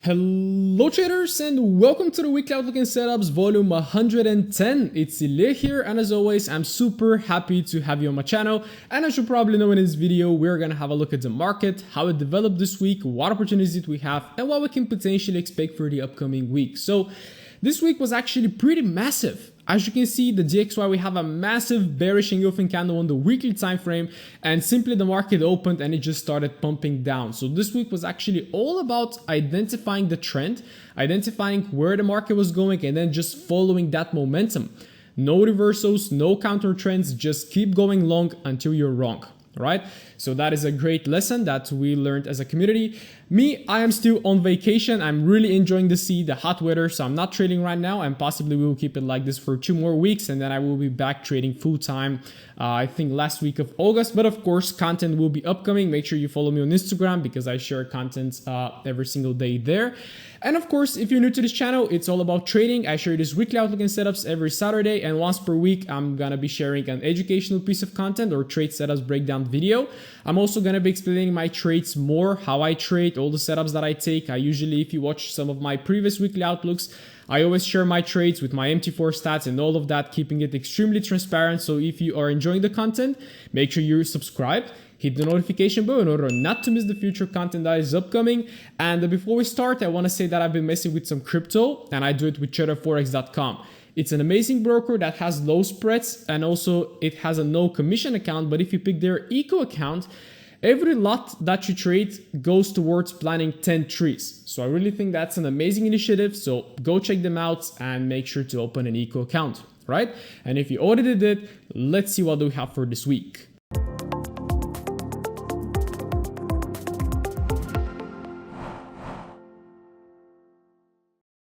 Hello traders and welcome to the weekly outlook and setups volume 110. It's Iliya here, and as always I'm super happy to have you on my channel. And as you probably know, in this video we're gonna have a look at the market, how it developed this week, what opportunities we have, and what we can potentially expect for the upcoming week. So this week was actually pretty massive. As you can see, the DXY, we have a massive bearish engulfing candle on the weekly time frame, and simply the market opened and it just started pumping down. So this week was actually all about identifying the trend, identifying where the market was going, and then just following that momentum. No reversals, no counter trends, just keep going long until you're wrong. Right? So that is a great lesson that we learned as a community. Me, I am still on vacation. I'm really enjoying the hot weather, so I'm not trading right now, and possibly we will keep it like this for 2 more weeks, and then I will be back trading full time, I think last week of August. But of course, content will be upcoming. Make sure you follow me on Instagram because I share content every single day there. And of course, if you're new to this channel, it's all about trading. I share this weekly outlook and setups every Saturday, and once per week, I'm gonna be sharing an educational piece of content or trade setups breakdown video. I'm also gonna be explaining my trades more, how I trade, all the setups that I take. I usually, if you watch some of my previous weekly outlooks, I always share my trades with my MT4 stats and all of that, keeping it extremely transparent. So if you are enjoying the content, make sure you subscribe. Hit the notification bell in order not to miss the future content that is upcoming. And before we start, I want to say that I've been messing with some crypto, and I do it with Forex.com. It's an amazing broker that has low spreads, and also it has a no commission account. But if you pick their eco account, every lot that you trade goes towards planting 10 trees. So I really think that's an amazing initiative. So go check them out and make sure to open an eco account, right? And if you already did, let's see what we have for this week.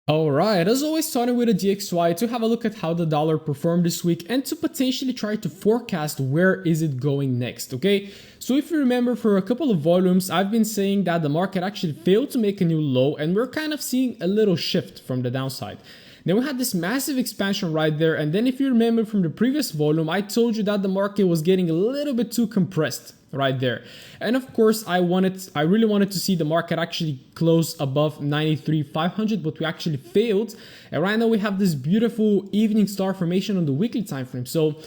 Alright, as always, starting with the DXY to have a look at how the dollar performed this week and to potentially try to forecast where is it going next, okay? So if you remember, for a couple of volumes, I've been saying that the market actually failed to make a new low, and we're kind of seeing a little shift from the downside. Then we had this massive expansion right there, and then if you remember from the previous volume, I told you that the market was getting a little bit too compressed right there. And of course, I really wanted to see the market actually close above 93,500, but we actually failed. And right now we have this beautiful evening star formation on the weekly time frame. So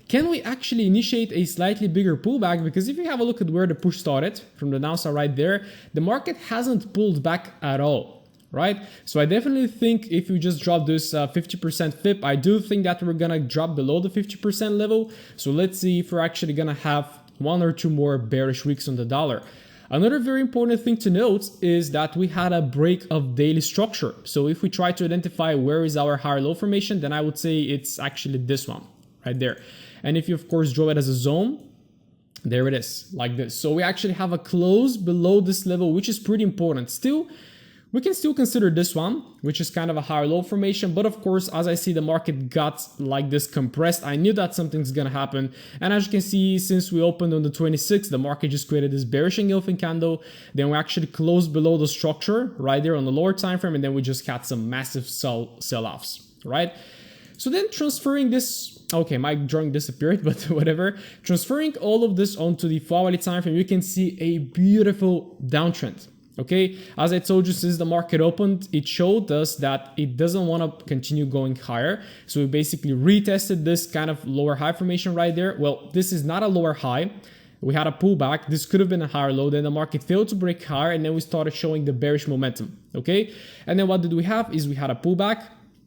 can we actually initiate a slightly bigger pullback? Because if you have a look at where the push started from the downside right there, the market hasn't pulled back at all. Right? So I definitely think if you just drop this 50% FIP, I do think that we're gonna drop below the 50% level. So let's see if we're actually gonna have 1 or 2 more bearish weeks on the dollar. Another very important thing to note is that we had a break of daily structure. So if we try to identify where is our higher low formation, then I would say it's actually this one right there. And if you of course draw it as a zone, there it is, like this. So we actually have a close below this level, which is pretty important. Still, we can still consider this one, which is kind of a higher low formation. But of course, as I see the market got like this compressed, I knew that something's gonna happen. And as you can see, since we opened on the 26th, the market just created this bearish engulfing candle. Then we actually closed below the structure right there on the lower time frame, and then we just had some massive sell-offs, right? So then transferring this, okay, my drawing disappeared, but whatever. Transferring all of this onto the 4-hourly time frame, you can see a beautiful downtrend. Okay, as I told you, since the market opened, it showed us that it doesn't want to continue going higher. So we basically retested this kind of lower high formation right there. Well, this is not a lower high. We had a pullback. This could have been a higher low. Then the market failed to break higher, and then we started showing the bearish momentum. Okay, and then what did we have is we had a pullback.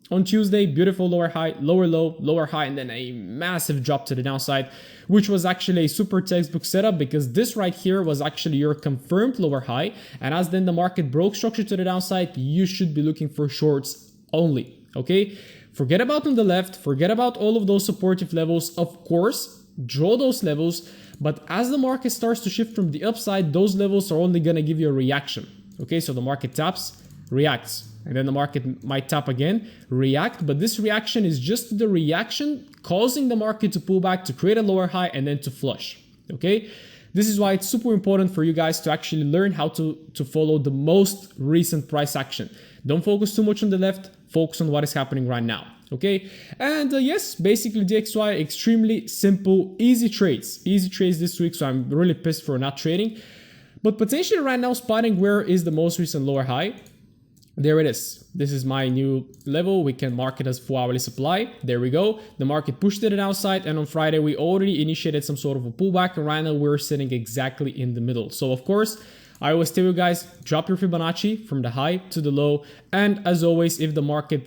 On Tuesday, beautiful lower high, lower low, lower high, and then a massive drop to the downside, which was actually a super textbook setup because this right here was actually your confirmed lower high. And as then the market broke structure to the downside, you should be looking for shorts only, okay? Forget about on the left, forget about all of those supportive levels. Of course, draw those levels, but as the market starts to shift from the upside, those levels are only gonna give you a reaction, okay? So the market taps, reacts. And then the market might tap again, react, but this reaction is just the reaction causing the market to pull back, to create a lower high, and then to flush, okay? This is why it's super important for you guys to actually learn how to follow the most recent price action. Don't focus too much on the left, focus on what is happening right now, okay? And yes, basically DXY, extremely simple, easy trades this week, so I'm really pissed for not trading. But potentially right now, spotting where is the most recent lower high. There it is. This is my new level. We can mark it as 4-hourly supply. There we go. The market pushed it outside, and on Friday we already initiated some sort of a pullback, and right now we're sitting exactly in the middle. So of course, I always tell you guys, drop your Fibonacci from the high to the low. And as always, if the market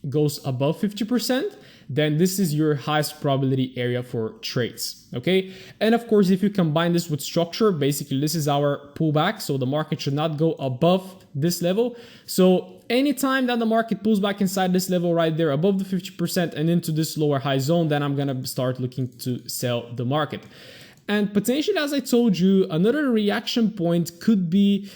goes above 50%, then this is your highest probability area for trades, okay? And of course, if you combine this with structure, basically this is our pullback, so the market should not go above this level. So anytime that the market pulls back inside this level right there, above the 50% and into this lower high zone, then I'm gonna start looking to sell the market. And potentially, as I told you, another reaction point could be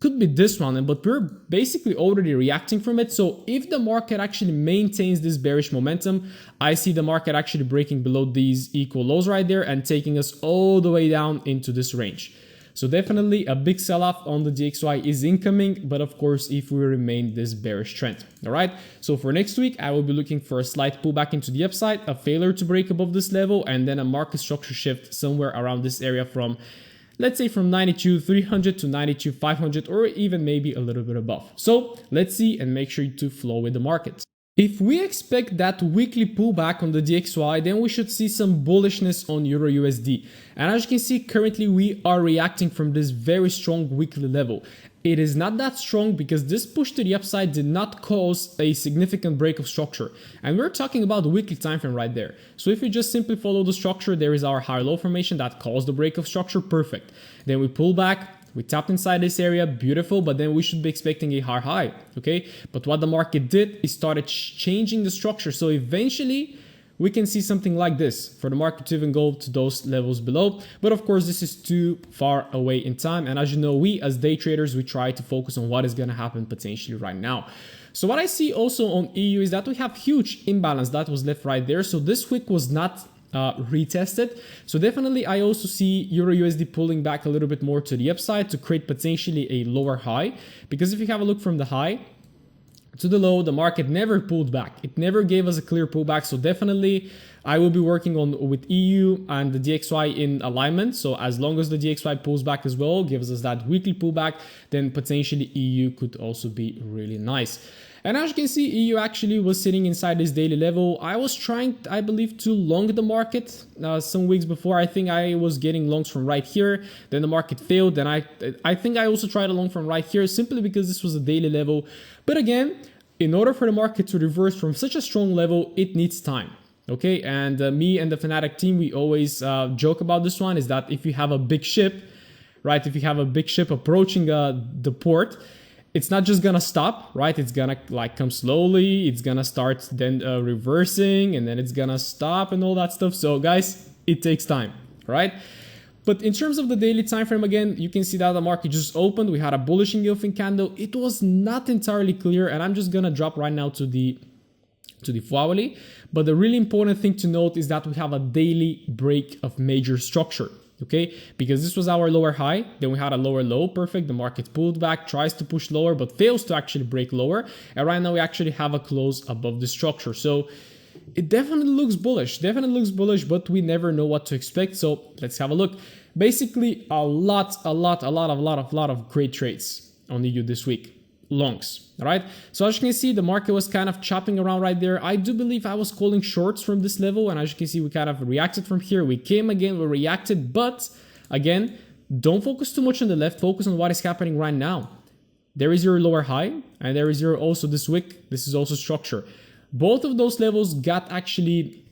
this one, but we're basically already reacting from it. So if the market actually maintains this bearish momentum, I see the market actually breaking below these equal lows right there and taking us all the way down into this range. So definitely a big sell-off on the DXY is incoming, but of course, if we remain this bearish trend, all right? So for next week, I will be looking for a slight pullback into the upside, a failure to break above this level, and then a market structure shift somewhere around this area from, let's say, from 92,300 to 92,500, or even maybe a little bit above. So let's see and make sure to flow with the market. If we expect that weekly pullback on the DXY, then we should see some bullishness on Euro USD. And as you can see, currently we are reacting from this very strong weekly level. It is not that strong because this push to the upside did not cause a significant break of structure. And we're talking about the weekly time frame right there. So if you just simply follow the structure, there is our high-low formation that caused the break of structure, perfect. Then we pull back. We tapped inside this area, beautiful, but then we should be expecting a high, okay? But what the market did is started changing the structure. So eventually we can see something like this for the market to even go to those levels below. But of course, this is too far away in time. And as you know, we as day traders, we try to focus on what is going to happen potentially right now. So what I see also on EU is that we have huge imbalance that was left right there. So this wick was not retested. So definitely I also see Euro USD pulling back a little bit more to the upside to create potentially a lower high, because if you have a look from the high to the low, the market never pulled back. It never gave us a clear pullback. So definitely I will be working on with EU and the DXY in alignment. So as long as the DXY pulls back as well, gives us that weekly pullback, then potentially EU could also be really nice. And as you can see, EU actually was sitting inside this daily level. I was trying, I believe, to long the market some weeks before. I think I was getting longs from right here. Then the market failed. Then I think I also tried a long from right here simply because this was a daily level. But again, in order for the market to reverse from such a strong level, it needs time. Okay, and me and the Fanatic team, we always joke about this one, is that if you have a big ship, right? If you have a big ship approaching the port, it's not just gonna stop, right? It's gonna like come slowly. It's gonna start then reversing, and then it's gonna stop and all that stuff. So guys, it takes time, right? But in terms of the daily time frame, again, you can see that the market just opened. We had a bullish engulfing candle. It was not entirely clear, and I'm just gonna drop right now to the 4-hourly. But the really important thing to note is that we have a daily break of major structure. Okay, because this was our lower high, then we had a lower low, perfect. The market pulled back, tries to push lower, but fails to actually break lower. And right now we actually have a close above the structure. So it definitely looks bullish, but we never know what to expect. So let's have a look. Basically, a lot of great trades on the EU this week. Longs, all right? So as you can see, the market was kind of chopping around right there. I do believe I was calling shorts from this level, and as you can see, we kind of reacted from here. We came again, we reacted, but again, don't focus too much on the left. Focus on what is happening right now. There is your lower high, and there is your also this wick. This is also structure. Both of those levels got actually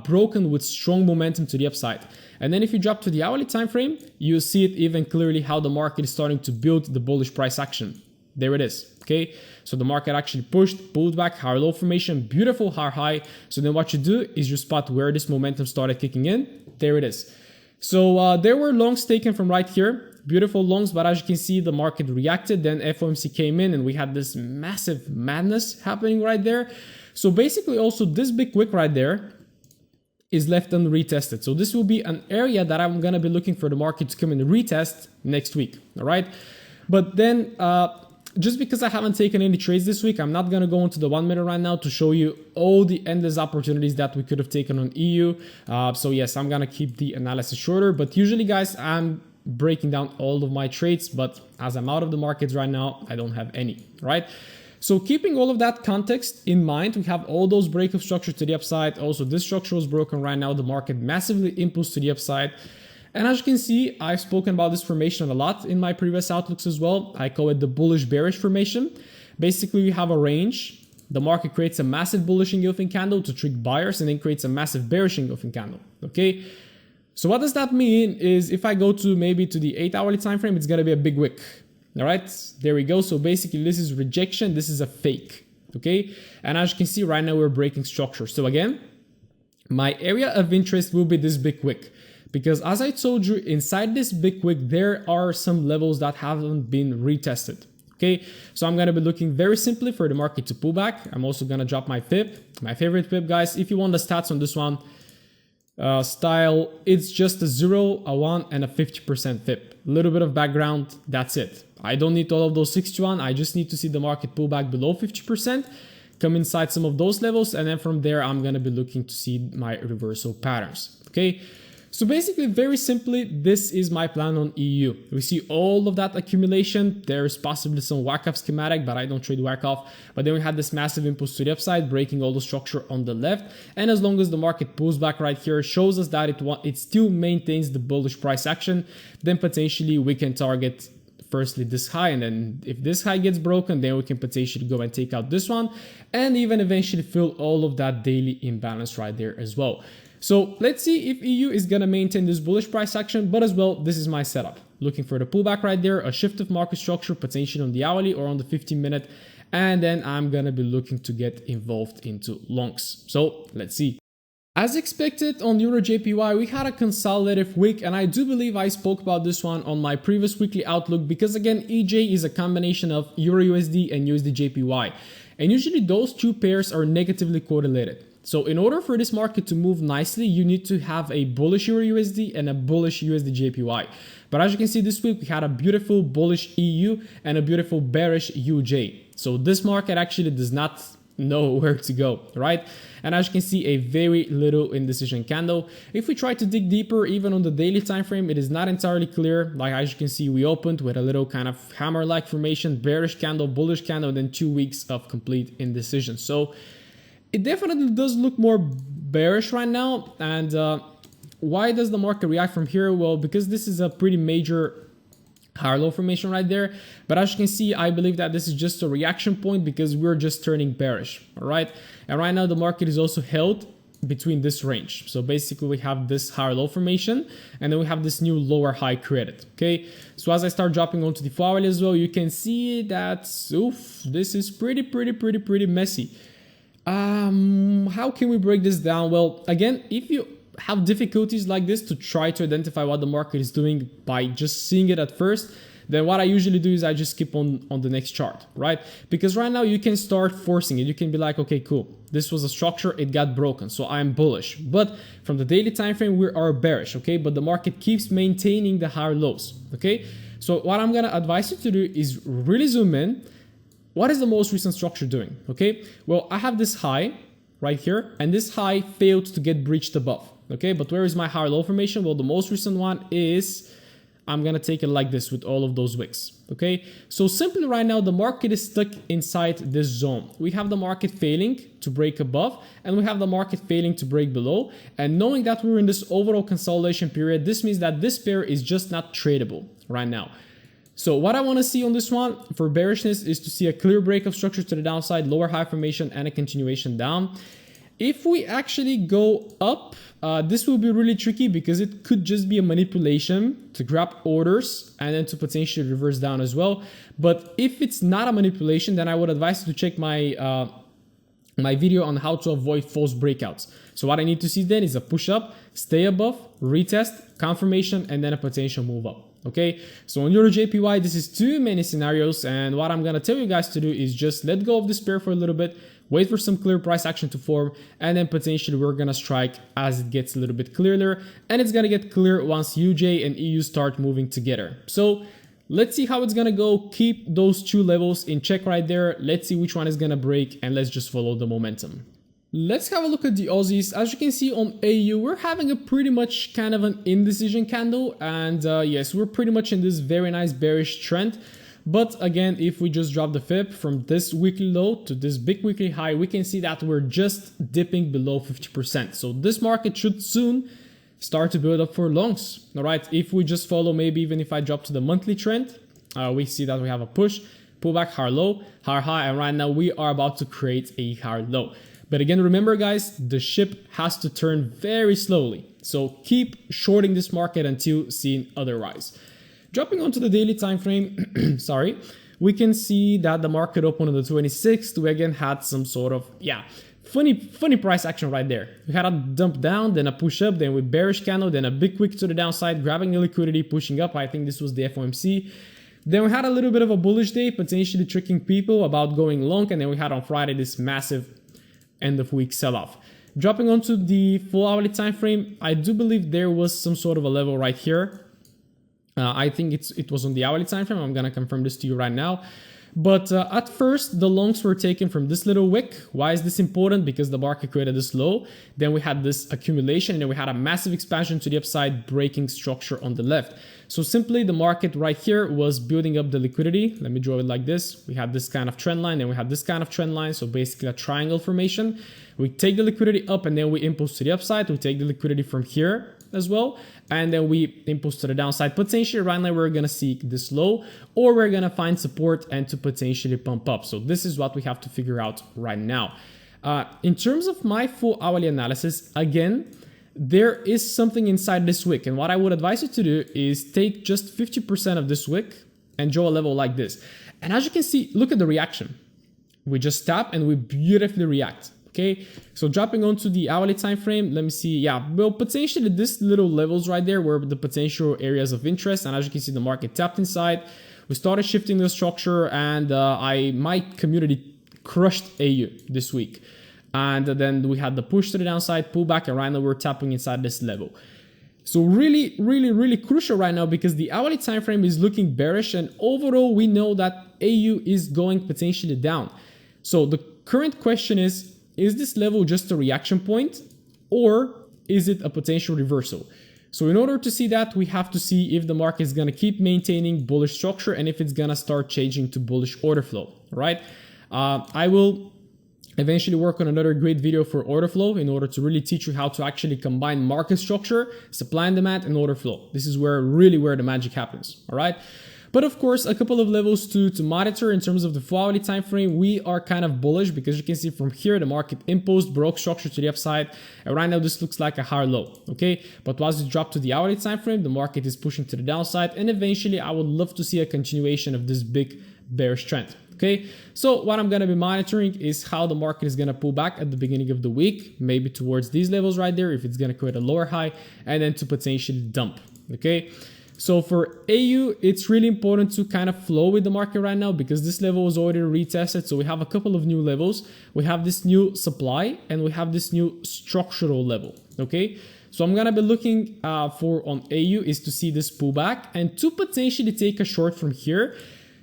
broken with strong momentum to the upside. And then if you drop to the hourly time frame, you see it even clearly how the market is starting to build the bullish price action. There it is, okay? So the market actually pushed, pulled back, higher low formation, beautiful high. So then what you do is you spot where this momentum started kicking in. There it is. So there were longs taken from right here, beautiful longs, but as you can see, the market reacted. Then FOMC came in and we had this massive madness happening right there. So basically also this big wick right there is left unretested. So this will be an area that I'm gonna be looking for the market to come and retest next week, all right? But then, just because I haven't taken any trades this week, I'm not going to go into the 1 minute right now to show you all the endless opportunities that we could have taken on EU. So yes, I'm going to keep the analysis shorter, but usually guys, I'm breaking down all of my trades, but as I'm out of the markets right now, I don't have any, right? So keeping all of that context in mind, we have all those breakup structures to the upside. Also, this structure was broken right now. The market massively impulsed to the upside. And as you can see, I've spoken about this formation a lot in my previous outlooks as well. I call it the bullish bearish formation. Basically, we have a range. The market creates a massive bullish engulfing candle to trick buyers and then creates a massive bearish engulfing candle, okay? So what does that mean is if I go to maybe to the 8-hourly time frame, it's gonna be a big wick. All right, there we go. So basically this is rejection. This is a fake, okay? And as you can see right now, we're breaking structure. So again, my area of interest will be this big wick, because as I told you, inside this big wick, there are some levels that haven't been retested. Okay, so I'm going to be looking very simply for the market to pull back. I'm also going to drop my fib, my favorite fib, guys. If you want the stats on this one, style, it's just a 0, a 1, and a 50% fib. A little bit of background, that's it. I don't need all of those 61. I just need to see the market pull back below 50%, come inside some of those levels, and then from there, I'm going to be looking to see my reversal patterns. Okay. So basically, very simply, this is my plan on EU. We see all of that accumulation. There's possibly some whack-off schematic, but I don't trade whack-off. But then we had this massive impulse to the upside, breaking all the structure on the left. And as long as the market pulls back right here, shows us that it still maintains the bullish price action, then potentially we can target firstly this high, and then if this high gets broken, then we can potentially go and take out this one, and even eventually fill all of that daily imbalance right there as well. So let's see if EU is going to maintain this bullish price action, but as well, this is my setup. Looking for the pullback right there, a shift of market structure, potentially on the hourly or on the 15-minute, and then I'm going to be looking to get involved into longs. So let's see. As expected on Euro JPY, we had a consolidative wick, and I do believe I spoke about this one on my previous weekly outlook because again, EJ is a combination of Euro USD and USD JPY, and usually those two pairs are negatively correlated. So in order for this market to move nicely, you need to have a bullish Euro USD and a bullish USD JPY. But as you can see this week, we had a beautiful bullish EU and a beautiful bearish UJ. So this market actually does not know where to go, right? And as you can see, a very little indecision candle. If we try to dig deeper, even on the daily time frame, it is not entirely clear. Like as you can see, we opened with a little kind of hammer-like formation, bearish candle, bullish candle, and then 2 weeks of complete indecision. So it definitely does look more bearish right now. And why does the market react from here? Well, because this is a pretty major higher low formation right there. But as you can see, I believe that this is just a reaction point because we're just turning bearish. All right. And right now the market is also held between this range. So basically we have this higher low formation and then we have this new lower high created. Okay. So as I start dropping onto the 4-hourly as well, you can see that, oof, this is pretty messy. How can we break this down? Well, again, if you have difficulties like this to try to identify what the market is doing by just seeing it at first, then what I usually do is I just skip on the next chart, right? Because right now you can start forcing it. You can be like, okay, cool. This was a structure, it got broken, so I'm bullish. But from the daily time frame, we are bearish, okay? But the market keeps maintaining the higher lows, okay? So what I'm gonna advise you to do is really zoom in. What is the most recent structure doing, okay? Well, I have this high right here, and this high failed to get breached above. Okay, but where is my higher low formation? Well, the most recent one is, I'm gonna take it like this with all of those wicks. Okay, so simply right now the market is stuck inside this zone. We have the market failing to break above and we have the market failing to break below, and knowing that we're in this overall consolidation period, this means that this pair is just not tradable right now. So what I want to see on this one for bearishness is to see a clear break of structure to the downside, lower high formation, and a continuation down. If we actually go up, this will be really tricky because it could just be a manipulation to grab orders and then to potentially reverse down as well. But if it's not a manipulation, then I would advise you to check my my video on how to avoid false breakouts. So what I need to see then is a push up, stay above, retest, confirmation, and then a potential move up. Okay, so on Euro JPY, this is too many scenarios, and what I'm gonna tell you guys to do is just let go of this pair for a little bit, wait for some clear price action to form, and then potentially we're gonna strike as it gets a little bit clearer, and it's gonna get clear once UJ and EU start moving together. So let's see how it's gonna go. Keep those two levels in check right there. Let's see which one is gonna break, and let's just follow the momentum. Let's have a look at the Aussies. As you can see on AU, we're having a pretty much kind of an indecision candle. And yes, we're pretty much in this very nice bearish trend. But again, if we just drop the fib from this weekly low to this big weekly high, we can see that we're just dipping below 50%. So this market should soon start to build up for longs. All right, if we just follow, maybe even if I drop to the monthly trend, we see that we have a push, pullback, higher low, higher high, and right now we are about to create a higher low. But again, remember guys, the ship has to turn very slowly. So keep shorting this market until seen otherwise. Dropping onto the daily time frame, sorry, we can see that the market opened on the 26th. We again had some sort of, funny price action right there. We had a dump down, then a push up, then with bearish candle, then a big wick to the downside, grabbing the liquidity, pushing up. I think this was the FOMC. Then we had a little bit of a bullish day, potentially tricking people about going long. And then we had on Friday this massive end of week sell-off. Dropping onto the full hourly time frame, I do believe there was some sort of a level right here. I think it was on the hourly time frame. I'm gonna confirm this to you right now. But at first, the longs were taken from this little wick. Why is this important? Because the market created this low. Then we had this accumulation, and then we had a massive expansion to the upside, breaking structure on the left. So simply the market right here was building up the liquidity. Let me draw it like this. We had this kind of trend line, then we had this kind of trend line. So basically a triangle formation. We take the liquidity up and then we impulse to the upside. We take the liquidity from here as well. And then we impulse to the downside. Potentially right now we're going to see this low, or we're going to find support and to potentially pump up. So this is what we have to figure out right now. In terms of my full hourly analysis, again, there is something inside this wick. And what I would advise you to do is take just 50% of this wick and draw a level like this. And as you can see, look at the reaction. We just tap and we beautifully react. Okay, so dropping onto the hourly time frame, let me see. Yeah, well, potentially this little levels right there were the potential areas of interest. And as you can see, the market tapped inside. We started shifting the structure, and my community crushed AU this week. And then we had the push to the downside, pullback, and right now we're tapping inside this level. So really crucial right now, because the hourly time frame is looking bearish, and overall we know that AU is going potentially down. So the current question is this level just a reaction point, or is it a potential reversal? So in order to see that, we have to see if the market is going to keep maintaining bullish structure and if it's going to start changing to bullish order flow, right? I will eventually work on another great video for order flow in order to really teach you how to actually combine market structure, supply and demand, and order flow. This is where the magic happens, all right? But of course, a couple of levels to monitor in terms of the full hourly time frame. We are kind of bullish because you can see from here the market imposed, broke structure to the upside, and right now this looks like a higher low. Okay, but once you drop to the hourly time frame, the market is pushing to the downside, and eventually I would love to see a continuation of this big bearish trend. Okay, so what I'm going to be monitoring is how the market is going to pull back at the beginning of the week, maybe towards these levels right there, if it's going to create a lower high, and then to potentially dump. Okay, so for AU, it's really important to kind of flow with the market right now because this level was already retested. So we have a couple of new levels. We have this new supply and we have this new structural level. Okay, so I'm going to be looking for on AU is to see this pullback and to potentially take a short from here.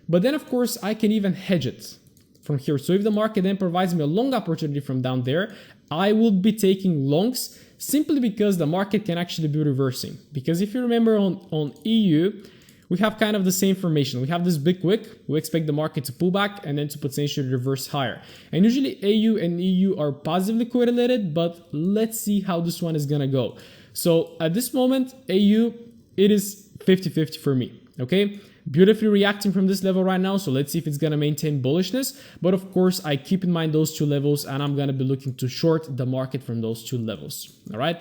But then, of course, I can even hedge it from here. So if the market then provides me a long opportunity from down there, I will be taking longs simply because the market can actually be reversing. Because if you remember on EU, we have kind of the same formation. We have this big wick. We expect the market to pull back and then to potentially reverse higher. And usually AU and EU are positively correlated, but let's see how this one is going to go. So at this moment, AU, it is 50-50 for me. Okay. Beautifully reacting from this level right now, so let's see if it's going to maintain bullishness. But of course, I keep in mind those two levels, and I'm going to be looking to short the market from those two levels. All right,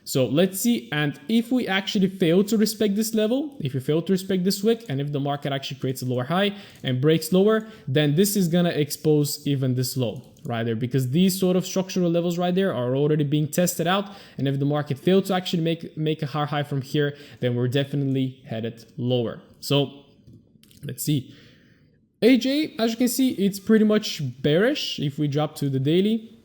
so let's see. And if we actually fail to respect this level, if we fail to respect this wick, and if the market actually creates a lower high and breaks lower, then this is going to expose even this low right there, because these sort of structural levels right there are already being tested out. And if the market failed to actually make a higher high from here, then we're definitely headed lower. So let's see. AJ, as you can see, it's pretty much bearish. If we drop to the daily,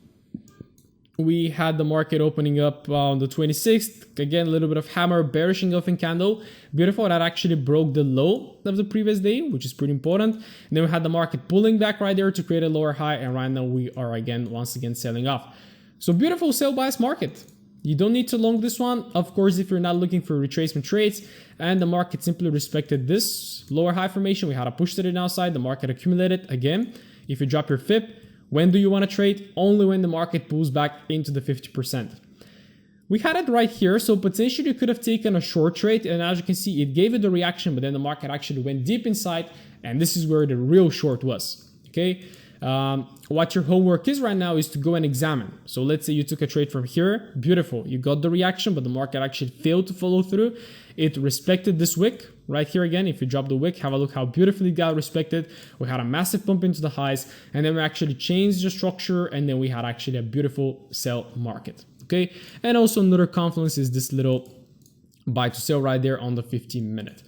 we had the market opening up on the 26th. Again, a little bit of hammer, bearish engulfing candle. Beautiful. That actually broke the low of the previous day, which is pretty important. And then we had the market pulling back right there to create a lower high. And right now we are once again selling off. So beautiful sell bias market. You don't need to long this one, of course, if you're not looking for retracement trades, and the market simply respected this lower high formation. We had a push to the downside, the market accumulated again. If you drop your FIB, when do you want to trade? Only when the market pulls back into the 50%. We had it right here, so potentially you could have taken a short trade, and as you can see, it gave it the reaction, but then the market actually went deep inside, and this is where the real short was, okay? What your homework is right now is to go and examine. So let's say you took a trade from here, beautiful, you got the reaction, but the market actually failed to follow through. It respected this wick right here again. If you drop the wick, have a look how beautifully it got respected. We had a massive pump into the highs, and then we actually changed the structure, and then we had actually a beautiful sell market. Okay, and also another confluence is this little buy to sell right there on the 15-minute.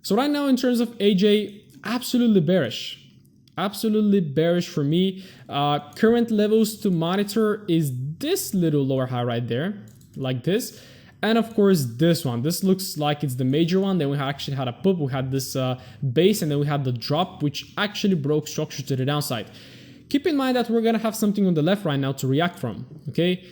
So right now in terms of AJ, absolutely bearish for me. Current levels to monitor is this little lower high right there, like this, and of course this one. This looks like it's the major one. Then we actually had a pump, we had this base, and then we had the drop, which actually broke structure to the downside. Keep in mind that we're gonna have something on the left right now to react from, okay?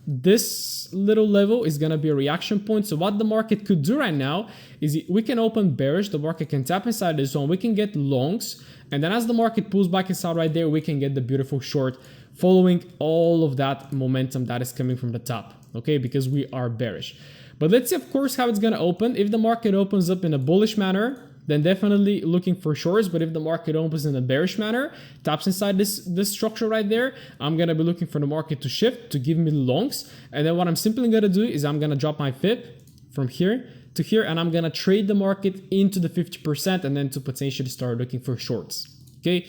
This little level is gonna be a reaction point. So what the market could do right now is we can open bearish, the market can tap inside this one, we can get longs, and then as the market pulls back inside right there, we can get the beautiful short following all of that momentum that is coming from the top, okay? Because we are bearish. But let's see, of course, how it's gonna open. If the market opens up in a bullish manner, then definitely looking for shorts. But if the market opens in a bearish manner, taps inside this structure right there, I'm gonna be looking for the market to shift, to give me longs. And then what I'm simply gonna do is I'm gonna drop my FIB from here to here, and I'm gonna trade the market into the 50%, and then to potentially start looking for shorts, okay?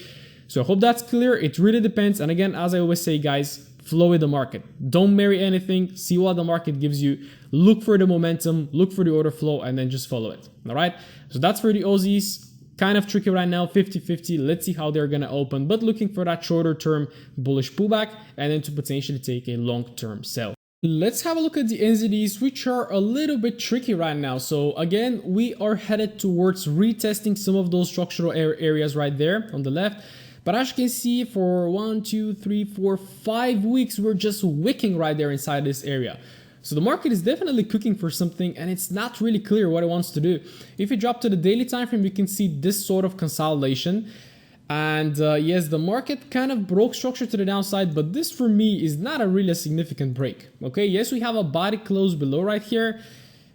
So I hope that's clear. It really depends. And again, as I always say, guys, flow with the market. Don't marry anything. See what the market gives you. Look for the momentum, look for the order flow, and then just follow it. All right. So that's for the Aussies. Kind of tricky right now, 50-50. Let's see how they're going to open, but looking for that shorter term bullish pullback, and then to potentially take a long-term sell. Let's have a look at the NZDs, which are a little bit tricky right now. So again, we are headed towards retesting some of those structural areas right there on the left. But as you can see, for 1, 2, 3, 4, 5 weeks, we're just wicking right there inside this area. So the market is definitely cooking for something, and it's not really clear what it wants to do. If you drop to the daily time frame, you can see this sort of consolidation. And yes, the market kind of broke structure to the downside, but this for me is not a really significant break. Okay, yes, we have a body close below right here,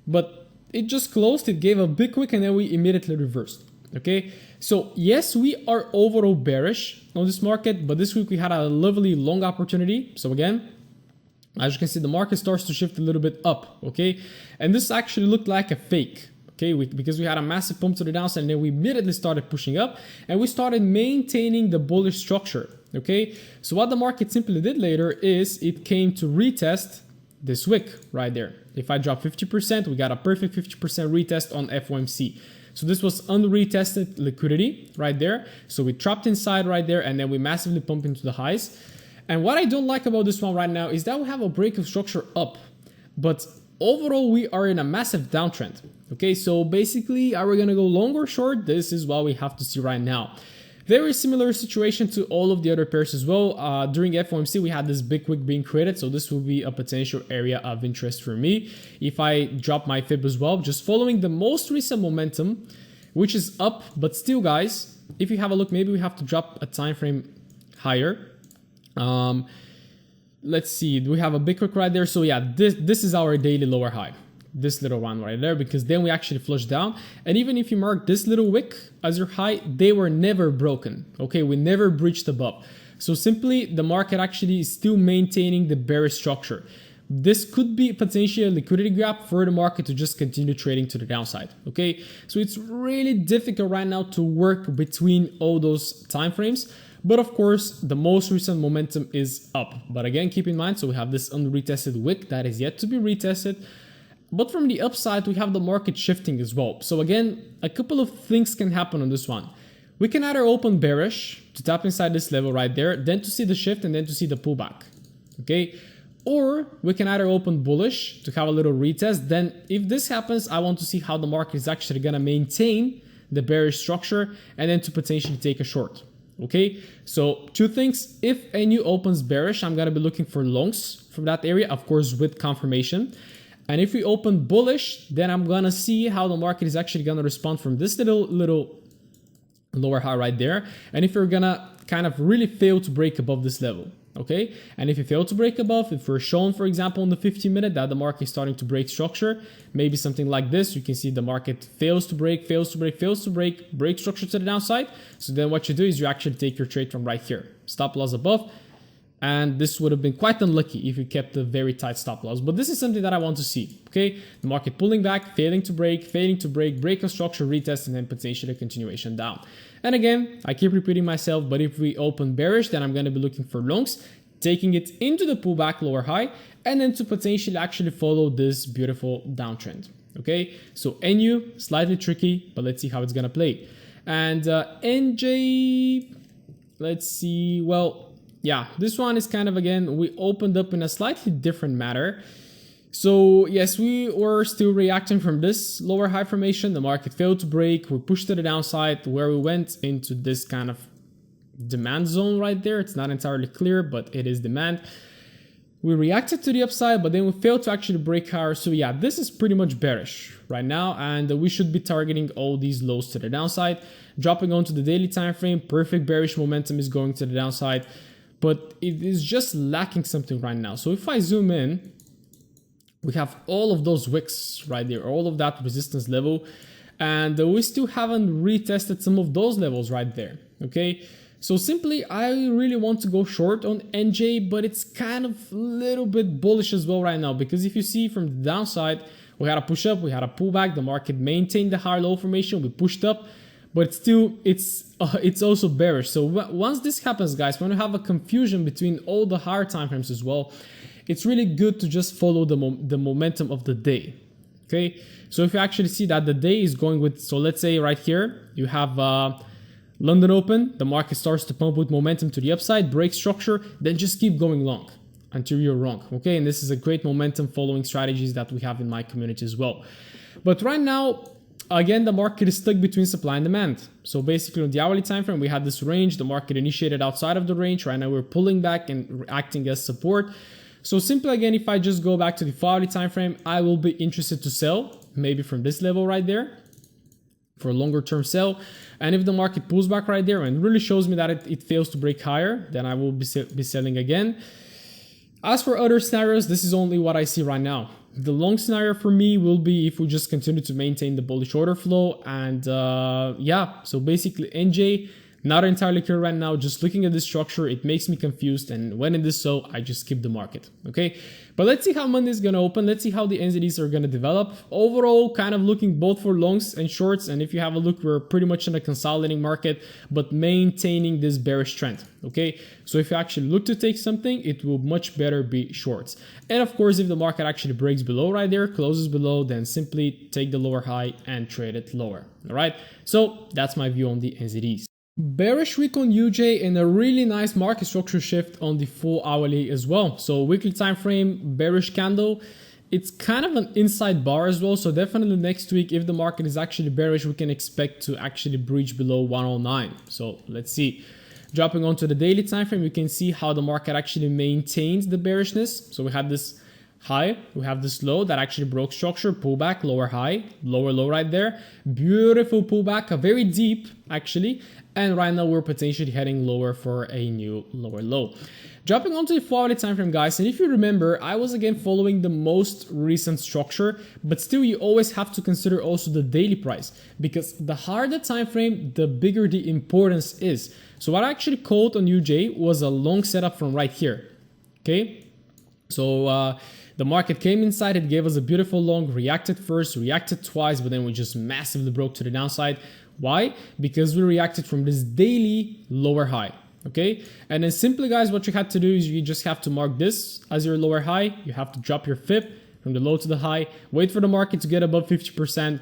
but it just closed, it gave a big wick, and then we immediately reversed. Okay, so yes, we are overall bearish on this market, but this week we had a lovely long opportunity. So again, as you can see, the market starts to shift a little bit up, okay? And this actually looked like a fake, okay? Because we had a massive pump to the downside, and then we immediately started pushing up, and we started maintaining the bullish structure, okay? So what the market simply did later is it came to retest this wick right there. If I drop 50%, we got a perfect 50% retest on FOMC. So this was unretested liquidity right there. So we trapped inside right there, and then we massively pumped into the highs. And what I don't like about this one right now is that we have a break of structure up, but overall we are in a massive downtrend. Okay, so basically, are we gonna go long or short? This is what we have to see right now. Very similar situation to all of the other pairs as well. During FOMC, we had this big wick being created, so this will be a potential area of interest for me. If I drop my FIB as well, just following the most recent momentum, which is up, but still, guys, if you have a look, maybe we have to drop a time frame higher. Let's see, we have a big wick right there. So yeah, this is our daily lower high. This little one right there, because then we actually flushed down. And even if you mark this little wick as your high, they were never broken. Okay, we never breached above. So simply the market actually is still maintaining the bearish structure. This could be potentially a liquidity gap for the market to just continue trading to the downside. Okay, so it's really difficult right now to work between all those time frames. But of course, the most recent momentum is up. But again, keep in mind, so we have this unretested wick that is yet to be retested. But from the upside, we have the market shifting as well. So again, a couple of things can happen on this one. We can either open bearish to tap inside this level right there, then to see the shift and then to see the pullback, okay? Or we can either open bullish to have a little retest. Then if this happens, I want to see how the market is actually gonna maintain the bearish structure and then to potentially take a short, Okay, so two things. If NU opens bearish, I'm gonna be looking for longs from that area, of course with confirmation. And if we open bullish, then I'm gonna see how the market is actually gonna respond from this little lower high right there. And if you're gonna kind of really fail to break above this level, okay? And if you fail to break above, if we're shown, for example, on the 15-minute that the market is starting to break structure, maybe something like this, you can see the market fails to break, break structure to the downside. So then what you do is you actually take your trade from right here, stop loss above. And this would have been quite unlucky if you kept a very tight stop loss. But this is something that I want to see, okay? The market pulling back, failing to break a structure, retest, and then potentially a continuation down. And again, I keep repeating myself, but if we open bearish, then I'm going to be looking for longs, taking it into the pullback lower high, and then to potentially actually follow this beautiful downtrend, okay? So NU, slightly tricky, but let's see how it's going to play. And NJ, let's see, well, yeah, this one is kind of, again, we opened up in a slightly different manner. So yes, we were still reacting from this lower high formation. The market failed to break. We pushed to the downside where we went into this kind of demand zone right there. It's not entirely clear, but it is demand. We reacted to the upside, but then we failed to actually break higher. So yeah, this is pretty much bearish right now, and we should be targeting all these lows to the downside. Dropping onto the daily time frame, perfect bearish momentum is going to the downside. But it is just lacking something right now. So if I zoom in, we have all of those wicks right there, all of that resistance level, and we still haven't retested some of those levels right there, okay? So simply, I really want to go short on NJ, but it's kind of a little bit bullish as well right now, because if you see from the downside, we had a push up, we had a pullback, the market maintained the higher low formation, we pushed up, but still it's also bearish. So once this happens, guys, when you have a confusion between all the higher time frames as well, it's really good to just follow the momentum of the day, okay? So if you actually see that the day is going with, so let's say right here you have London open, the market starts to pump with momentum to the upside, break structure, then just keep going long until you're wrong, okay? And this is a great momentum following strategies that we have in my community as well. But right now, again, the market is stuck between supply and demand. So basically on the hourly time frame, we had this range, the market initiated outside of the range. Right now we're pulling back and acting as support. So simply, again, if I just go back to the 4-hourly time frame, I will be interested to sell, maybe from this level right there for a longer term sell. And if the market pulls back right there and really shows me that it fails to break higher, then I will be selling again. As for other scenarios, this is only what I see right now. The long scenario for me will be if we just continue to maintain the bullish order flow. And yeah, so basically NJ, not entirely clear right now. Just looking at this structure, it makes me confused. And when it is so, I just skip the market, okay? But let's see how Monday is going to open. Let's see how the NZDs are going to develop. Overall, kind of looking both for longs and shorts. And if you have a look, we're pretty much in a consolidating market, but maintaining this bearish trend, okay? So if you actually look to take something, it will much better be shorts. And of course, if the market actually breaks below right there, closes below, then simply take the lower high and trade it lower, all right? So that's my view on the NZDs. Bearish week on UJ and a really nice market structure shift on the 4-hourly as well. So weekly time frame, bearish candle. It's kind of an inside bar as well. So definitely next week, if the market is actually bearish, we can expect to actually breach below 109. So let's see. Dropping onto the daily time frame, you can see how the market actually maintains the bearishness. So we had this high, we have this low that actually broke structure, pullback, lower high, lower low right there. Beautiful pullback, a very deep actually. And right now we're potentially heading lower for a new lower low. Dropping onto the 4-hourly time frame, guys, and if you remember, I was again following the most recent structure, but still you always have to consider also the daily price, because the higher the time frame, the bigger the importance is. So what I actually called on UJ was a long setup from right here, okay? So the market came inside, it gave us a beautiful long, reacted first, reacted twice, but then we just massively broke to the downside. Why? Because we reacted from this daily lower high, okay? And then simply, guys, what you have to do is you just have to mark this as your lower high. You have to drop your FIP from the low to the high, wait for the market to get above 50%,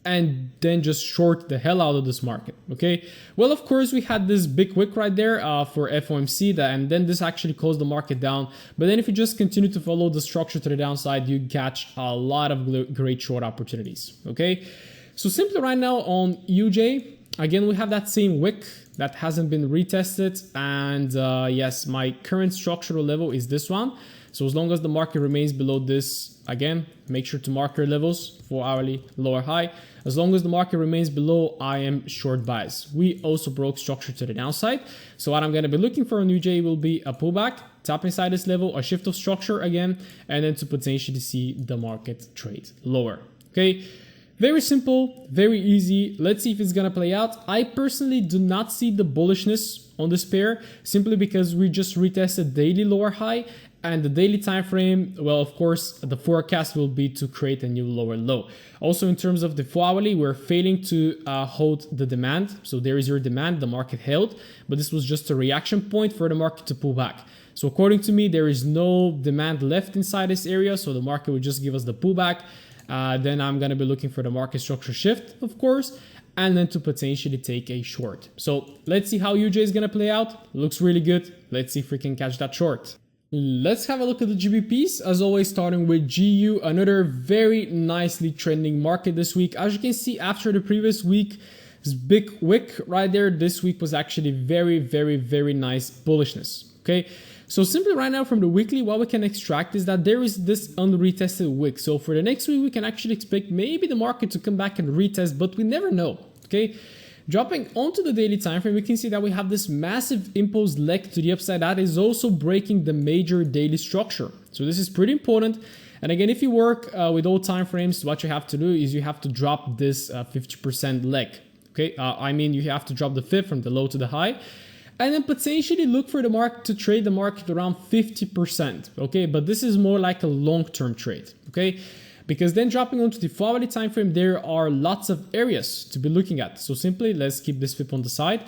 and then just short the hell out of this market, okay? Well, of course, we had this big wick right there for FOMC, and then this actually closed the market down. But then if you just continue to follow the structure to the downside, you catch a lot of great short opportunities, okay? So simply right now on UJ, again, we have that same wick that hasn't been retested. And yes, my current structural level is this one. So as long as the market remains below this, again, make sure to mark your levels, 4 hourly, lower high. As long as the market remains below, I am short bias. We also broke structure to the downside. So what I'm going to be looking for on UJ will be a pullback, tap inside this level, a shift of structure again, and then to potentially see the market trade lower. Okay. Very simple, very easy. Let's see if it's going to play out. I personally do not see the bullishness on this pair simply because we just retested daily lower high. And the daily time frame, well, of course, the forecast will be to create a new lower low. Also, in terms of the 4 hourly, we're failing to hold the demand. So there is your demand, the market held, but this was just a reaction point for the market to pull back. So according to me, there is no demand left inside this area. So the market will just give us the pullback. Then I'm going to be looking for the market structure shift, of course, and then to potentially take a short. So let's see how UJ is going to play out. Looks really good. Let's see if we can catch that short. Let's have a look at the GBPs, as always, starting with GU, another very nicely trending market this week. As you can see, after the previous week, this big wick right there, this week was actually very, very, very nice bullishness. Okay, so simply right now from the weekly, what we can extract is that there is this unretested wick. So for the next week, we can actually expect maybe the market to come back and retest, but we never know. Okay. Dropping onto the daily time frame, we can see that we have this massive impulse leg to the upside that is also breaking the major daily structure. So this is pretty important. And again, if you work with old time frames, what you have to do is you have to drop this 50% leg. Okay, I mean you have to drop the fib from the low to the high, and then potentially look for the market to trade the market around 50%. Okay, but this is more like a long-term trade. Okay. Because then dropping onto the 4 hourly time frame, there are lots of areas to be looking at. So simply let's keep this FIP on the side.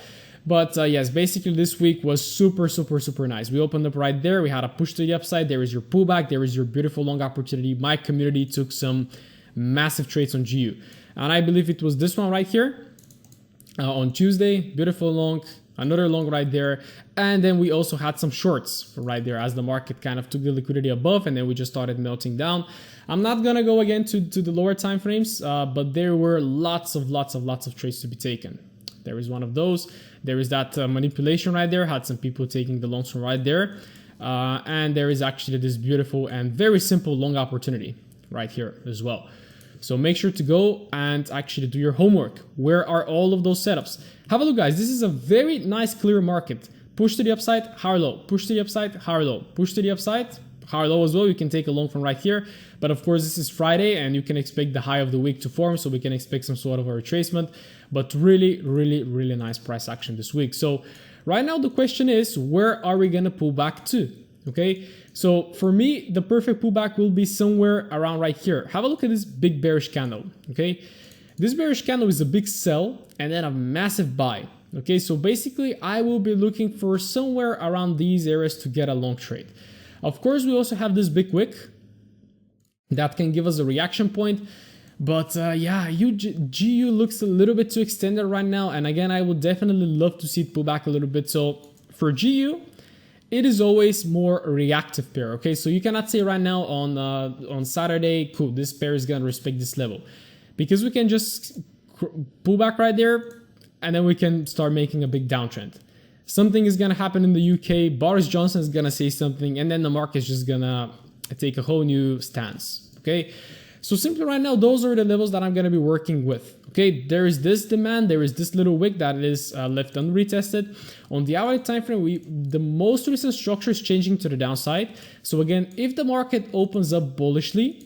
But yes, basically this week was super, super, super nice. We opened up right there. We had a push to the upside. There is your pullback. There is your beautiful long opportunity. My community took some massive trades on GU. And I believe it was this one right here on Tuesday. Beautiful long. Another long right there. And then we also had some shorts right there as the market kind of took the liquidity above and then we just started melting down. I'm not going to go again to the lower time frames, but there were lots of trades to be taken. There is one of those. There is that manipulation right there. Had some people taking the longs from right there. And there is actually this beautiful and very simple long opportunity right here as well. So make sure to go and actually do your homework. Where are all of those setups? Have a look, guys. This is a very nice clear market. Push to the upside, higher low. Push to the upside, higher low. Push to the upside, higher low as well. You can take a long from right here. But of course, this is Friday and you can expect the high of the week to form. So we can expect some sort of a retracement. But really, really, really nice price action this week. So right now, the question is, where are we going to pull back to? Okay, so for me, the perfect pullback will be somewhere around right here. Have a look at this big bearish candle. Okay, this bearish candle is a big sell and then a massive buy. Okay, so basically I will be looking for somewhere around these areas to get a long trade. Of course, we also have this big wick that can give us a reaction point. But yeah, GU looks a little bit too extended right now. And again, I would definitely love to see it pull back a little bit. So for GU, it is always more a reactive pair. Okay, so you cannot say right now on Saturday, cool, this pair is going to respect this level. Because we can just pull back right there and then we can start making a big downtrend. Something is going to happen in the UK. Boris Johnson is going to say something and then the market is just going to take a whole new stance. Okay, so simply right now, those are the levels that I'm going to be working with. Okay, there is this demand, there is this little wick that is left unretested. On the hourly time frame, the most recent structure is changing to the downside. So again, if the market opens up bullishly,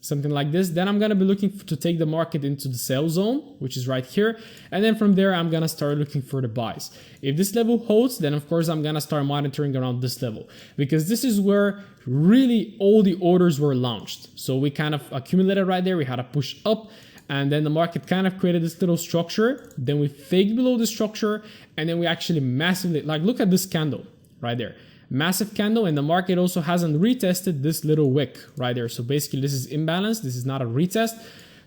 something like this, then I'm going to be looking to take the market into the sell zone, which is right here. And then from there, I'm going to start looking for the buys. If this level holds, then of course, I'm going to start monitoring around this level because this is where really all the orders were launched. So we kind of accumulated right there. We had a push up and then the market kind of created this little structure. Then we faked below the structure and then we actually massively, like, look at this candle right there. Massive candle, and the market also hasn't retested this little wick right there. So basically this is imbalance. This is not a retest.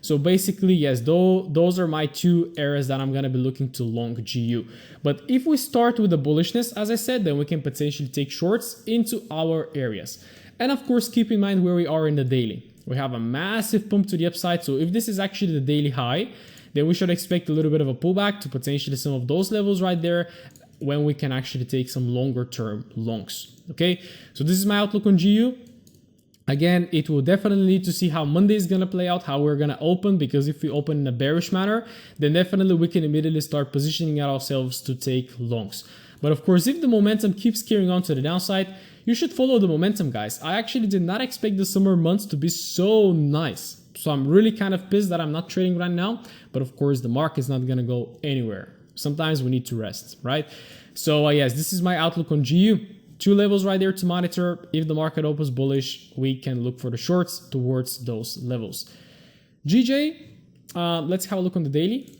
So basically, yes, those are my two areas that I'm going to be looking to long GU. But if we start with the bullishness, as I said, then we can potentially take shorts into our areas. And of course, keep in mind where we are in the daily. We have a massive pump to the upside. So if this is actually the daily high, then we should expect a little bit of a pullback to potentially some of those levels right there when we can actually take some longer term longs. Okay, so this is my outlook on GU. Again, it will definitely need to see how Monday is going to play out, how we're going to open, because if we open in a bearish manner, then definitely we can immediately start positioning ourselves to take longs. But of course, if the momentum keeps carrying on to the downside, you should follow the momentum, guys. I actually did not expect the summer months to be so nice. So I'm really kind of pissed that I'm not trading right now. But of course, the market is not going to go anywhere. Sometimes we need to rest, right? So yes, this is my outlook on GU. 2 levels right there to monitor. If the market opens bullish, we can look for the shorts towards those levels. GJ, let's have a look on the daily.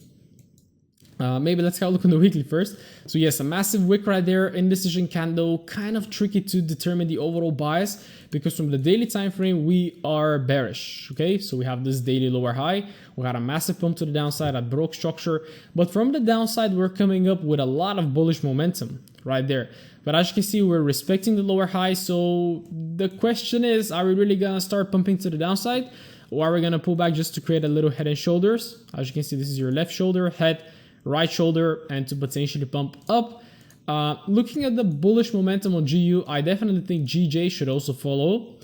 Maybe let's have a look on the weekly first. So yes, a massive wick right there, indecision candle, kind of tricky to determine the overall bias because from the daily time frame we are bearish. Okay, so we have this daily lower high, we had a massive pump to the downside that broke structure, but from the downside we're coming up with a lot of bullish momentum right there. But as you can see, we're respecting the lower high. So the question is, are we really gonna start pumping to the downside, or are we gonna pull back just to create a little head and shoulders? As you can see, this is your left shoulder, head, right shoulder, and to potentially pump up. Looking at the bullish momentum on GU, I definitely think GJ should also follow.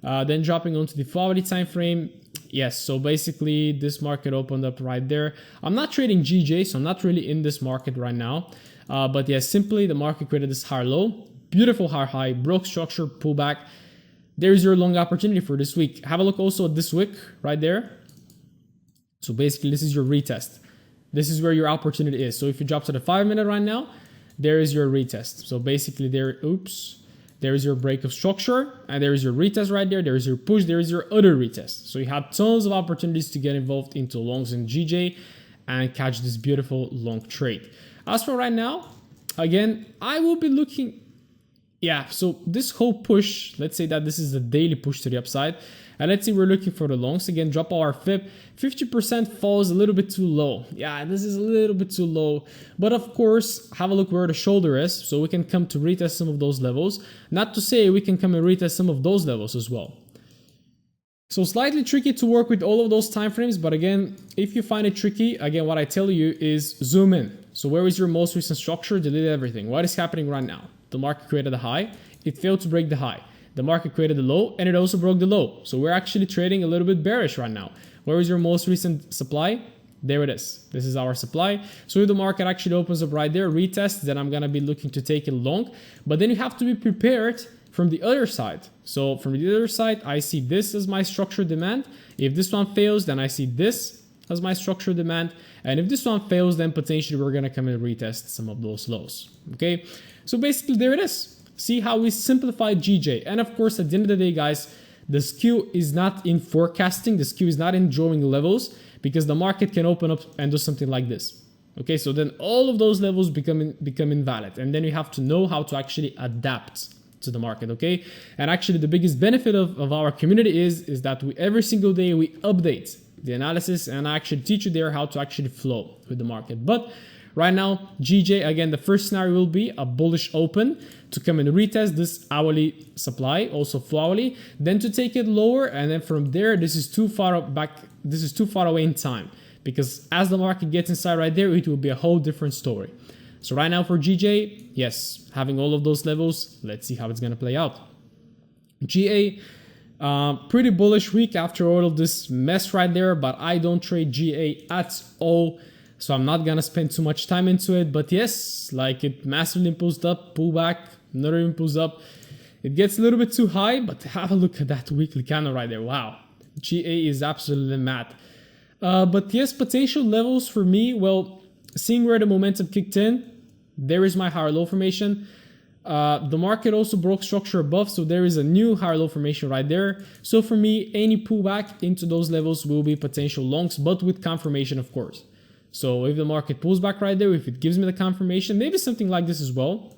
Then dropping onto the 4-hourly time frame, yes, so basically this market opened up right there. I'm not trading GJ, so I'm not really in this market right now. But yes, simply the market created this higher low, beautiful higher high, broke structure, pullback. There's your long opportunity for this week. Have a look also at this wick right there. So basically this is your retest. This is where your opportunity is. So if you drop to the 5-minute right now, there is your retest. So basically there is your break of structure, and there is your retest right there. There is your push, there is your other retest. So you have tons of opportunities to get involved into longs in GJ and catch this beautiful long trade. As for right now, again, I will be looking, yeah, so this whole push, let's say that this is a daily push to the upside, and let's say we're looking for the longs. Again, drop our fib, 50% falls a little bit too low. Yeah, this is a little bit too low, but of course, have a look where the shoulder is, so we can come to retest some of those levels. Not to say we can come and retest some of those levels as well. So slightly tricky to work with all of those time frames, but again, if you find it tricky, again, what I tell you is zoom in. So where is your most recent structure? Delete everything. What is happening right now? The market created a high, it failed to break the high. The market created a low, and it also broke the low. So we're actually trading a little bit bearish right now. Where is your most recent supply? There it is. This is our supply. So if the market actually opens up right there, retest, then I'm gonna be looking to take it long. But then you have to be prepared from the other side. So from the other side, I see this as my structure demand. If this one fails, then I see this as my structure demand. And if this one fails, then potentially we're gonna come and retest some of those lows. Okay, so basically there it is. See how we simplified GJ. And of course, at the end of the day, guys, the skill is not in forecasting. The skill is not in drawing levels, because the market can open up and do something like this. Okay, so then all of those levels become invalid. And then you have to know how to actually adapt to the market, okay? And actually the biggest benefit of our community is that every single day we update the analysis, and I actually teach you there how to actually flow with the market. But right now, GJ, again, the first scenario will be a bullish open to come and retest this hourly supply, also 4-hourly, then to take it lower, and then from there, this is too far back, this is too far away in time, because as the market gets inside right there, it will be a whole different story. So right now for GJ, yes, having all of those levels, let's see how it's gonna play out. GA, pretty bullish week after all of this mess right there, but I don't trade GA at all. So I'm not gonna spend too much time into it, but yes, like it massively impulsed up, pull back, another impulse up. It gets a little bit too high, but have a look at that weekly candle right there. Wow, GA is absolutely mad. But yes, potential levels for me, well, seeing where the momentum kicked in, there is my higher low formation. The market also broke structure above, so there is a new higher low formation right there. So for me, any pullback into those levels will be potential longs, but with confirmation, of course. So if the market pulls back right there, if it gives me the confirmation, maybe something like this as well.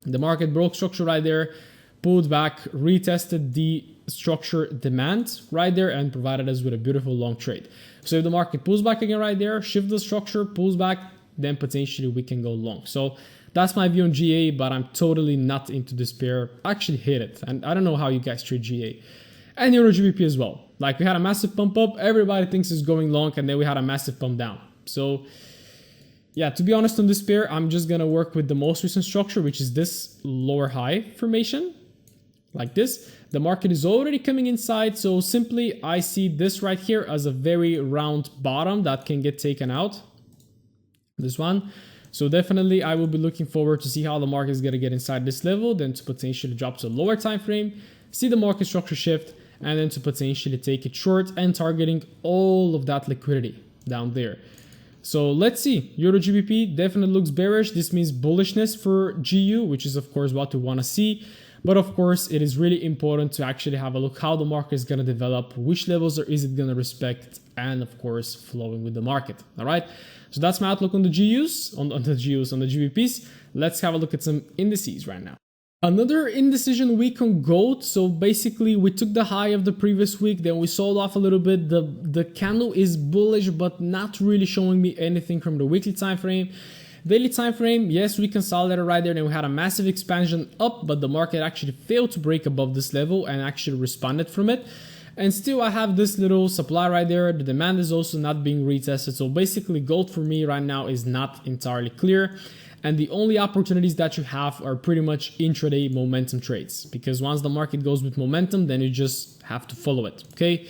The market broke structure right there, pulled back, retested the structure demand right there, and provided us with a beautiful long trade. So if the market pulls back again right there, shift the structure, pulls back, then potentially we can go long. So that's my view on GA, but I'm totally not into this pair. I actually hate it, and I don't know how you guys trade GA. and Euro GBP as well. Like we had a massive pump up, everybody thinks it's going long, and then we had a massive pump down. So yeah, to be honest on this pair, I'm just gonna work with the most recent structure, which is this lower high formation, like this. The market is already coming inside, so simply I see this right here as a very round bottom that can get taken out. This one. So definitely I will be looking forward to see how the market is gonna get inside this level, then to potentially drop to a lower time frame, see the market structure shift, and then to potentially take it short and targeting all of that liquidity down there. So let's see, Euro GBP definitely looks bearish. This means bullishness for GU, which is of course what we want to see. But of course, it is really important to actually have a look how the market is going to develop, which levels is it going to respect, and of course, flowing with the market. All right. So that's my outlook on the GUs, on the GBPs. Let's have a look at some indices right now. Another indecision week on gold. So basically we took the high of the previous week, then we sold off a little bit. The candle is bullish, but not really showing me anything from the weekly time frame. Daily time frame, yes, we consolidated right there, then we had a massive expansion up, but the market actually failed to break above this level and actually responded from it. And still I have this little supply right there. The demand is also not being retested. So basically gold for me right now is not entirely clear. And the only opportunities that you have are pretty much intraday momentum trades, because once the market goes with momentum, then you just have to follow it, okay?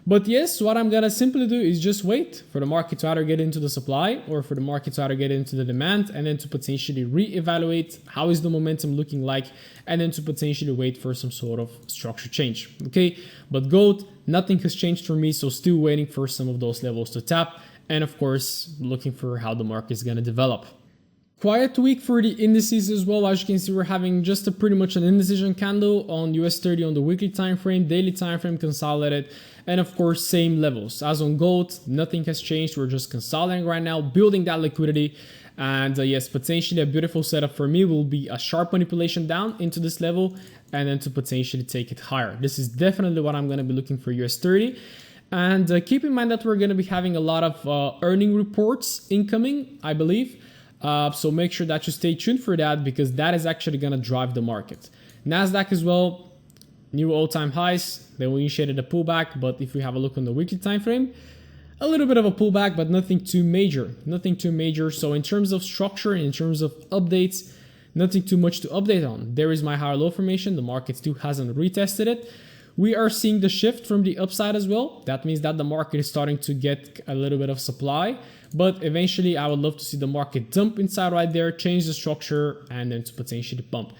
But yes, what I'm gonna simply do is just wait for the market to either get into the supply or for the market to either get into the demand, and then to potentially reevaluate how is the momentum looking like, and then to potentially wait for some sort of structure change, okay? But gold, nothing has changed for me, so still waiting for some of those levels to tap, and of course, looking for how the market is gonna develop. Quiet week for the indices as well. As you can see, we're having just a pretty much an indecision candle on US 30 on the weekly time frame, daily time frame consolidated, and of course same levels as on gold. Nothing has changed. We're just consolidating right now, building that liquidity, and yes, potentially a beautiful setup for me will be a sharp manipulation down into this level and then to potentially take it higher. This is definitely what I'm going to be looking for US 30. And keep in mind that we're going to be having a lot of earning reports incoming, I believe. So make sure that you stay tuned for that, because that is actually going to drive the market. NASDAQ as well, new all-time highs. Then we initiated a pullback, but if we have a look on the weekly time frame, a little bit of a pullback, but nothing too major. Nothing too major. So in terms of structure, in terms of updates, nothing too much to update on. There is my higher low formation. The market still hasn't retested it. We are seeing the shift from the upside as well. That means that the market is starting to get a little bit of supply, but eventually I would love to see the market dump inside right there, change the structure, and then to potentially pump.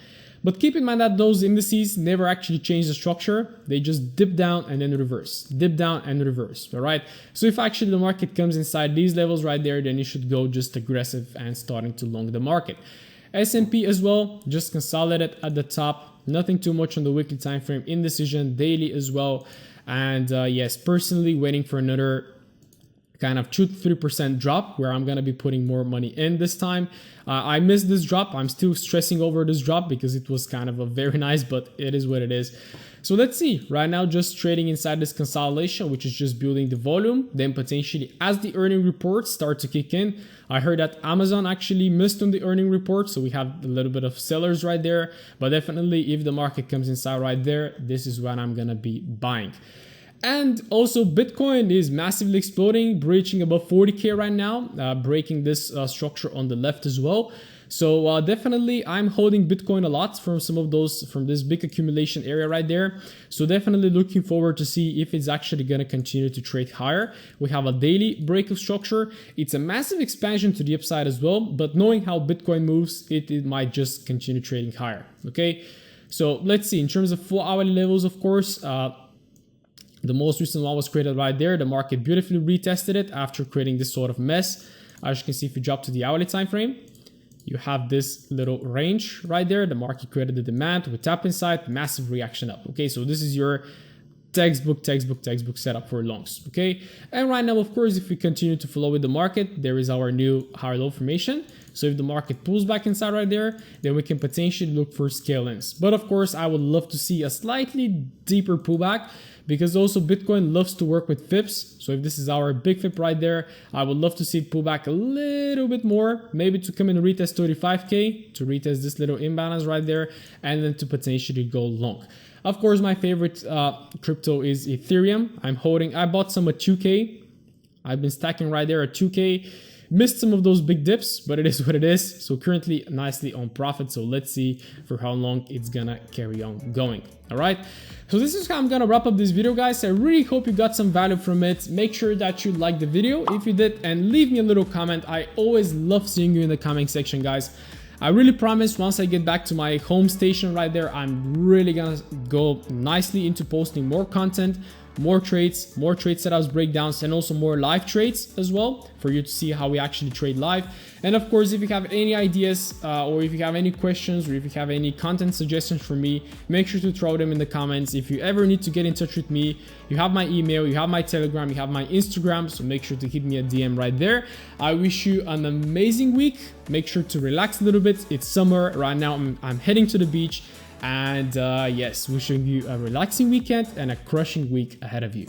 But keep in mind that those indices never actually change the structure. They just dip down and then reverse, dip down and reverse, all right? So if actually the market comes inside these levels right there, then you should go just aggressive and starting to long the market. S&P as well, just consolidated at the top. Nothing too much on the weekly time frame, indecision, daily as well. And yes, personally waiting for another kind of 2 to 3% drop where I'm going to be putting more money in this time. I missed this drop. I'm still stressing over this drop because it was kind of a very nice, but it is what it is. So let's see. Right now, just trading inside this consolidation, which is just building the volume. Then potentially as the earning reports start to kick in, I heard that Amazon actually missed on the earning report. So we have a little bit of sellers right there. But definitely if the market comes inside right there, this is when I'm going to be buying. And also Bitcoin is massively exploding, breaching above 40K right now, breaking this structure on the left as well. So definitely I'm holding Bitcoin a lot from some of those, from this big accumulation area right there. So definitely looking forward to see if it's actually going to continue to trade higher. We have a daily break of structure. It's a massive expansion to the upside as well, but knowing how Bitcoin moves, it might just continue trading higher. Okay, so let's see in terms of 4 hourly levels, of course, the most recent one was created right there. The market beautifully retested it after creating this sort of mess. As you can see, if you drop to the hourly time frame, you have this little range right there. The market created the demand. We tap inside, massive reaction up. Okay, so this is your textbook setup for longs. Okay, and right now, of course, if we continue to follow with the market, there is our new higher low formation. So if the market pulls back inside right there, then we can potentially look for scale-ins. But of course, I would love to see a slightly deeper pullback, because also Bitcoin loves to work with FIPS. So if this is our big FIP right there, I would love to see it pull back a little bit more, maybe to come and retest 35K, to retest this little imbalance right there, and then to potentially go long. Of course, my favorite crypto is Ethereum. I bought some at 2K. I've been stacking right there at 2K. Missed some of those big dips, but it is what it is. So currently nicely on profit. So let's see for how long it's gonna carry on going. All right. So this is how I'm gonna wrap up this video, guys. I really hope you got some value from it. Make sure that you like the video if you did, and leave me a little comment. I always love seeing you in the comment section, guys. I really promise once I get back to my home station right there, I'm really gonna go nicely into posting more content, more trades setups, breakdowns, and also more live trades as well for you to see how we actually trade live. And of course, if you have any ideas or if you have any questions, or if you have any content suggestions for me, make sure to throw them in the comments. If you ever need to get in touch with me, you have my email, you have my Telegram, you have my Instagram, so make sure to hit me a DM right there. I wish you an amazing week. Make sure to relax a little bit. It's summer right now. I'm heading to the beach. And yes, wishing you a relaxing weekend and a crushing week ahead of you.